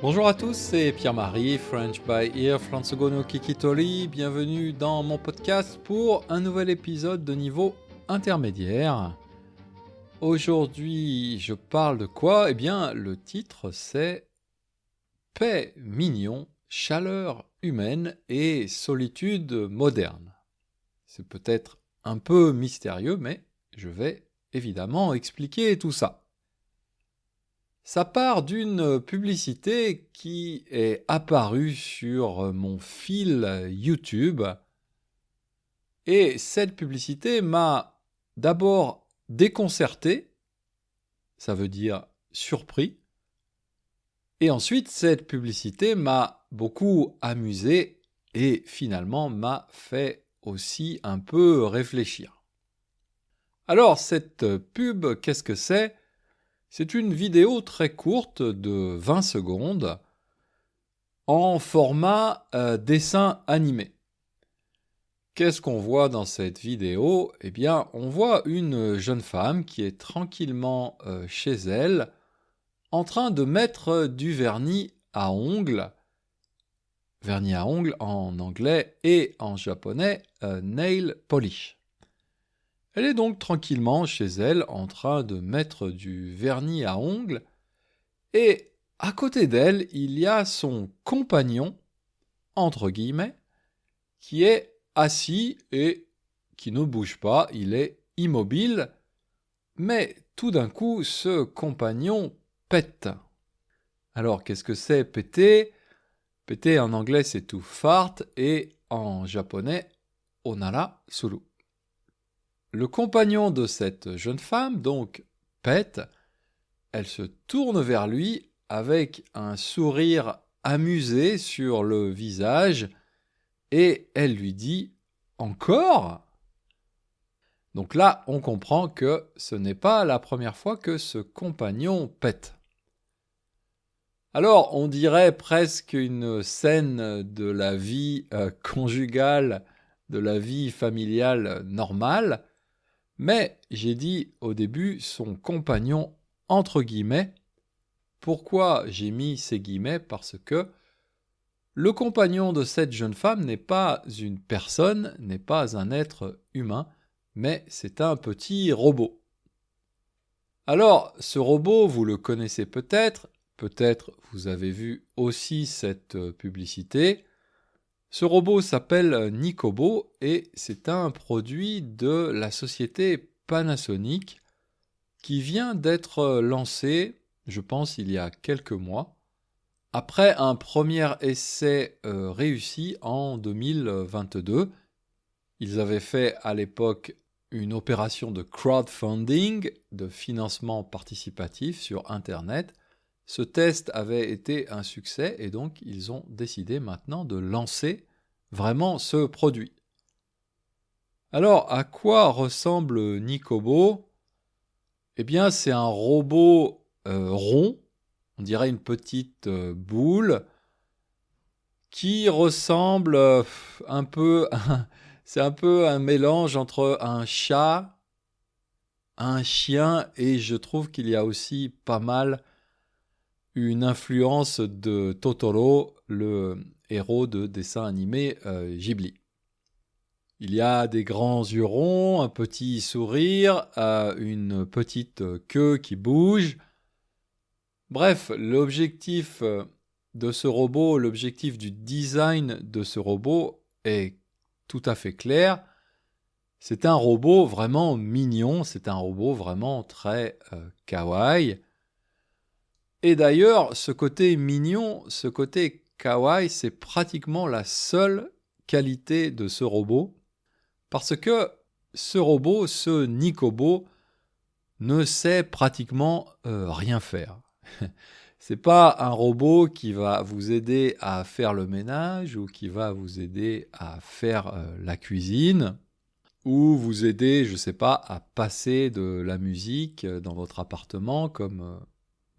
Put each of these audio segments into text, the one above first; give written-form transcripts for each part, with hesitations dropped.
Bonjour à tous, c'est Pierre-Marie, French by Ear, Francogo no Kikitori. Bienvenue dans mon podcast pour un nouvel épisode de niveau intermédiaire. Aujourd'hui, je parle de quoi? Eh bien, le titre c'est Paix mignon, chaleur humaine et solitude moderne. C'est peut-être un peu mystérieux, mais je vais évidemment expliquer tout ça. Ça part d'une publicité qui est apparue sur mon fil YouTube. Et cette publicité m'a d'abord déconcerté, ça veut dire surpris. Et ensuite, cette publicité m'a beaucoup amusé et finalement m'a fait aussi un peu réfléchir. Alors, cette pub, qu'est-ce que c'est ? C'est une vidéo très courte de 20 secondes en format dessin animé. Qu'est-ce qu'on voit dans cette vidéo ? Eh bien, on voit une jeune femme qui est tranquillement chez elle en train de mettre du vernis à ongles en anglais et en japonais, nail polish. Elle est donc tranquillement chez elle en train de mettre du vernis à ongles et à côté d'elle, il y a son compagnon, entre guillemets, qui est assis et qui ne bouge pas, il est immobile, mais tout d'un coup, ce compagnon pète. Alors, qu'est-ce que c'est péter ? Péter en anglais, c'est to fart, et en japonais, onara suru. Le compagnon de cette jeune femme, donc, pète. Elle se tourne vers lui avec un sourire amusé sur le visage et elle lui dit « Encore ?» Donc là, on comprend que ce n'est pas la première fois que ce compagnon pète. Alors, on dirait presque une scène de la vie conjugale, de la vie familiale normale, mais j'ai dit au début son compagnon entre guillemets. Pourquoi j'ai mis ces guillemets ? Parce que le compagnon de cette jeune femme n'est pas une personne, n'est pas un être humain, mais c'est un petit robot. Alors, ce robot, vous le connaissez peut-être vous avez vu aussi cette publicité. Ce robot s'appelle Nikobo et c'est un produit de la société Panasonic qui vient d'être lancé, je pense, il y a quelques mois, après un premier essai réussi en 2022. Ils avaient fait à l'époque une opération de crowdfunding, de financement participatif sur Internet. Ce test avait été un succès et donc ils ont décidé maintenant de lancer vraiment ce produit. Alors, à quoi ressemble Nikobo ? Eh bien, c'est un robot rond, on dirait une petite boule, qui ressemble un peu, c'est un peu un mélange entre un chat, un chien, et je trouve qu'il y a aussi pas mal une influence de Totoro, le héros de dessin animé Ghibli. Il y a des grands yeux ronds, un petit sourire, une petite queue qui bouge. Bref, l'objectif de ce robot, l'objectif du design de ce robot est tout à fait clair. C'est un robot vraiment mignon, c'est un robot vraiment très kawaii. Et d'ailleurs, ce côté mignon, ce côté kawaii, c'est pratiquement la seule qualité de ce robot. Parce que ce robot, ce Nikobo, ne sait pratiquement rien faire. C'est pas un robot qui va vous aider à faire le ménage ou qui va vous aider à faire la cuisine ou vous aider, je sais pas, à passer de la musique dans votre appartement comme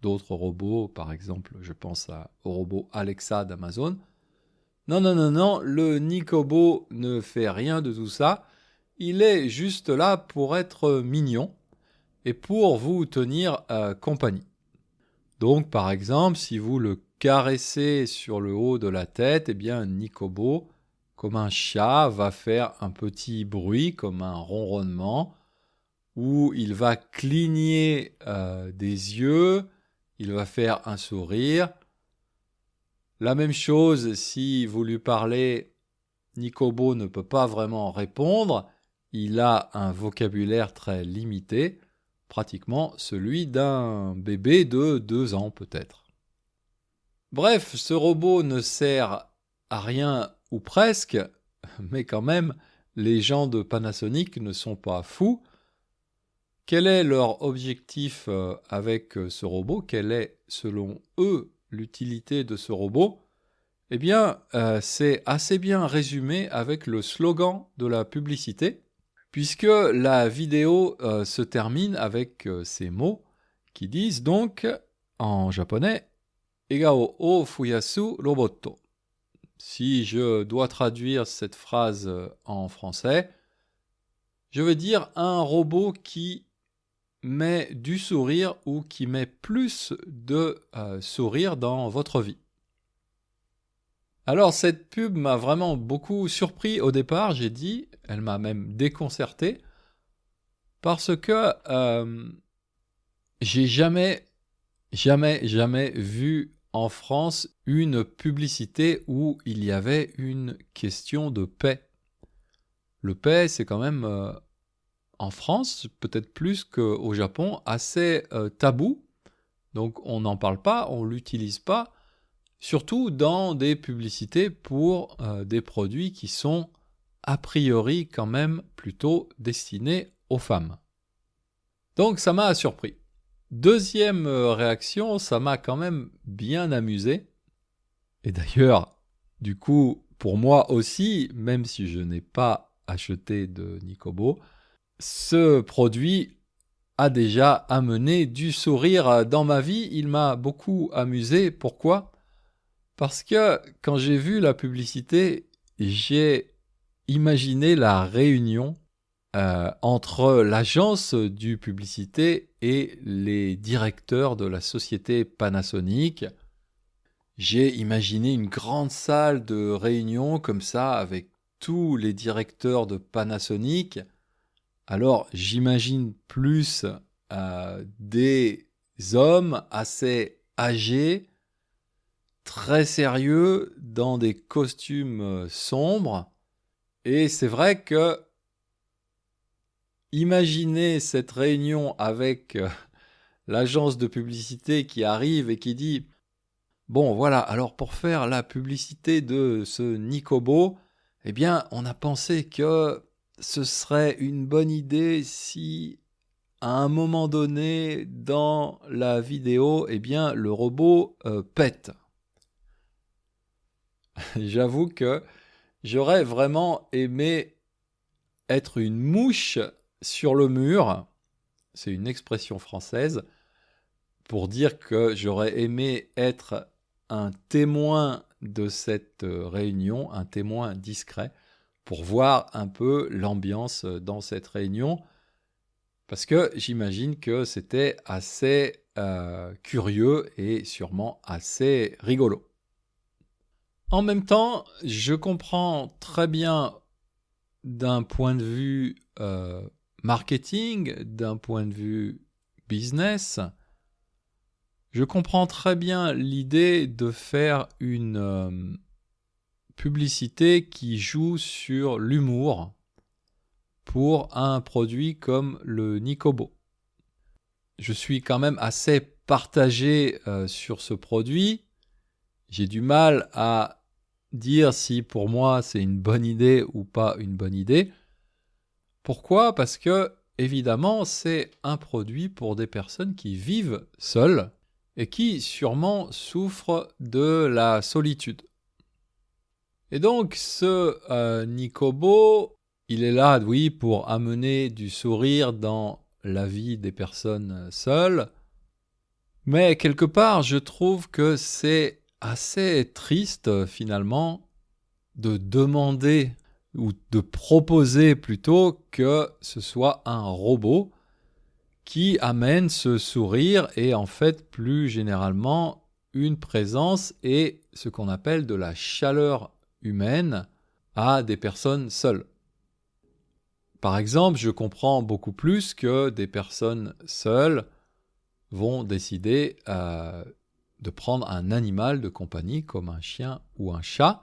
d'autres robots, par exemple, je pense au robot Alexa d'Amazon. Non, non, non, non, le Nikobo ne fait rien de tout ça. Il est juste là pour être mignon et pour vous tenir compagnie. Donc, par exemple, si vous le caresser sur le haut de la tête, eh bien Nikobo, comme un chat, va faire un petit bruit, comme un ronronnement, où il va cligner des yeux, il va faire un sourire. La même chose, si vous lui parlez, Nikobo ne peut pas vraiment répondre, il a un vocabulaire très limité, pratiquement celui d'un bébé de 2 ans peut-être. Bref, ce robot ne sert à rien ou presque, mais quand même, les gens de Panasonic ne sont pas fous. Quel est leur objectif avec ce robot? Quelle est, selon eux, l'utilité de ce robot? Eh bien, c'est assez bien résumé avec le slogan de la publicité, puisque la vidéo se termine avec ces mots qui disent donc, en japonais, Egao o fuyasu roboto. Si je dois traduire cette phrase en français, je veux dire un robot qui met du sourire ou qui met plus de sourire dans votre vie. Alors cette pub m'a vraiment beaucoup surpris au départ, j'ai dit, elle m'a même déconcerté, parce que j'ai jamais vu en France une publicité où il y avait une question de paix. Le paix, c'est quand même, en France, peut-être plus qu'au Japon, assez tabou. Donc on n'en parle pas, on ne l'utilise pas, surtout dans des publicités pour des produits qui sont a priori quand même plutôt destinés aux femmes. Donc ça m'a surpris. Deuxième réaction, ça m'a quand même bien amusé. Et d'ailleurs, du coup, pour moi aussi, même si je n'ai pas acheté de Nikobo, ce produit a déjà amené du sourire dans ma vie. Il m'a beaucoup amusé. Pourquoi ? Parce que quand j'ai vu la publicité, j'ai imaginé la réunion entre l'agence du publicité et les directeurs de la société Panasonic. J'ai imaginé une grande salle de réunion comme ça avec tous les directeurs de Panasonic. Alors j'imagine plus des hommes assez âgés, très sérieux, dans des costumes sombres. Et c'est vrai que imaginez cette réunion avec l'agence de publicité qui arrive et qui dit « Bon, voilà, alors pour faire la publicité de ce Nikobo, eh bien, on a pensé que ce serait une bonne idée si, à un moment donné, dans la vidéo, eh bien, le robot pète. » J'avoue que j'aurais vraiment aimé être une mouche sur le mur, c'est une expression française, pour dire que j'aurais aimé être un témoin de cette réunion, un témoin discret, pour voir un peu l'ambiance dans cette réunion, parce que j'imagine que c'était assez curieux et sûrement assez rigolo. En même temps, je comprends très bien d'un point de vue marketing, d'un point de vue business, je comprends très bien l'idée de faire une publicité qui joue sur l'humour pour un produit comme le Nikobo. Je suis quand même assez partagé sur ce produit. J'ai du mal à dire si pour moi c'est une bonne idée ou pas une bonne idée. Pourquoi ? Parce que, évidemment, c'est un produit pour des personnes qui vivent seules et qui sûrement souffrent de la solitude. Et donc, ce Nikobo, il est là, oui, pour amener du sourire dans la vie des personnes seules. Mais quelque part, je trouve que c'est assez triste, finalement, de demander ou de proposer plutôt que ce soit un robot qui amène ce sourire et en fait plus généralement une présence et ce qu'on appelle de la chaleur humaine à des personnes seules. Par exemple, je comprends beaucoup plus que des personnes seules vont décider de prendre un animal de compagnie comme un chien ou un chat.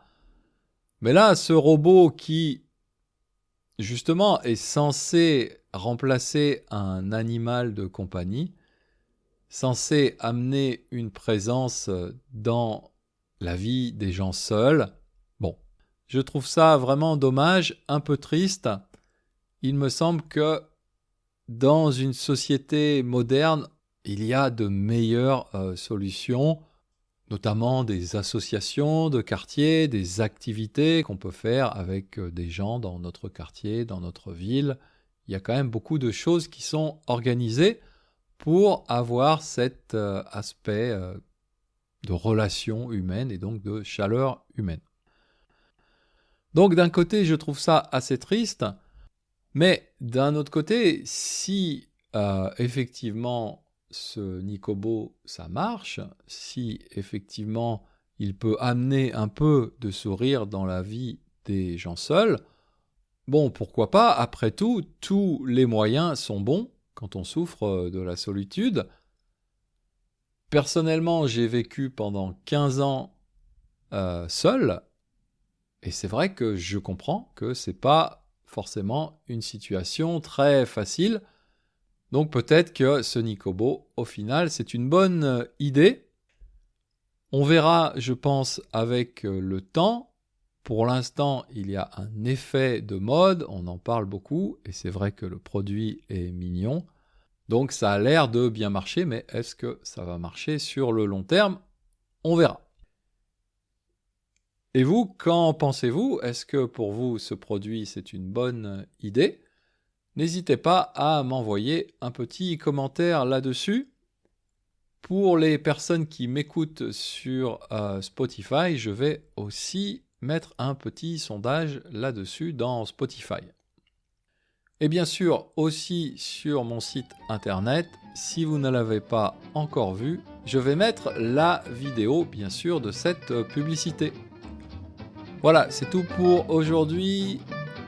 Mais là, ce robot qui, justement, est censé remplacer un animal de compagnie, censé amener une présence dans la vie des gens seuls, bon, je trouve ça vraiment dommage, un peu triste. Il me semble que dans une société moderne, il y a de meilleures solutions, notamment des associations de quartier, des activités qu'on peut faire avec des gens dans notre quartier, dans notre ville. Il y a quand même beaucoup de choses qui sont organisées pour avoir cet aspect de relation humaine et donc de chaleur humaine. Donc d'un côté, je trouve ça assez triste, mais d'un autre côté, si effectivement ce Nikobo, ça marche, si effectivement il peut amener un peu de sourire dans la vie des gens seuls, bon, pourquoi pas, après tout, tous les moyens sont bons quand on souffre de la solitude. Personnellement, j'ai vécu pendant 15 ans seul, et c'est vrai que je comprends que c'est pas forcément une situation très facile. Donc peut-être que ce Nikobo, au final, c'est une bonne idée. On verra, je pense, avec le temps. Pour l'instant, il y a un effet de mode, on en parle beaucoup, et c'est vrai que le produit est mignon. Donc ça a l'air de bien marcher, mais est-ce que ça va marcher sur le long terme? On verra. Et vous, qu'en pensez-vous? Est-ce que pour vous, ce produit, c'est une bonne idée? N'hésitez pas à m'envoyer un petit commentaire là-dessus. Pour les personnes qui m'écoutent sur Spotify, je vais aussi mettre un petit sondage là-dessus dans Spotify. Et bien sûr, aussi sur mon site internet, si vous ne l'avez pas encore vu, je vais mettre la vidéo, bien sûr, de cette publicité. Voilà, c'est tout pour aujourd'hui.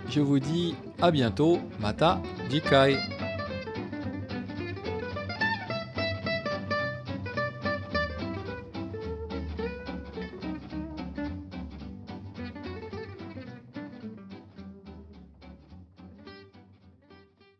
Je vous dis à bientôt. Mata Jikai.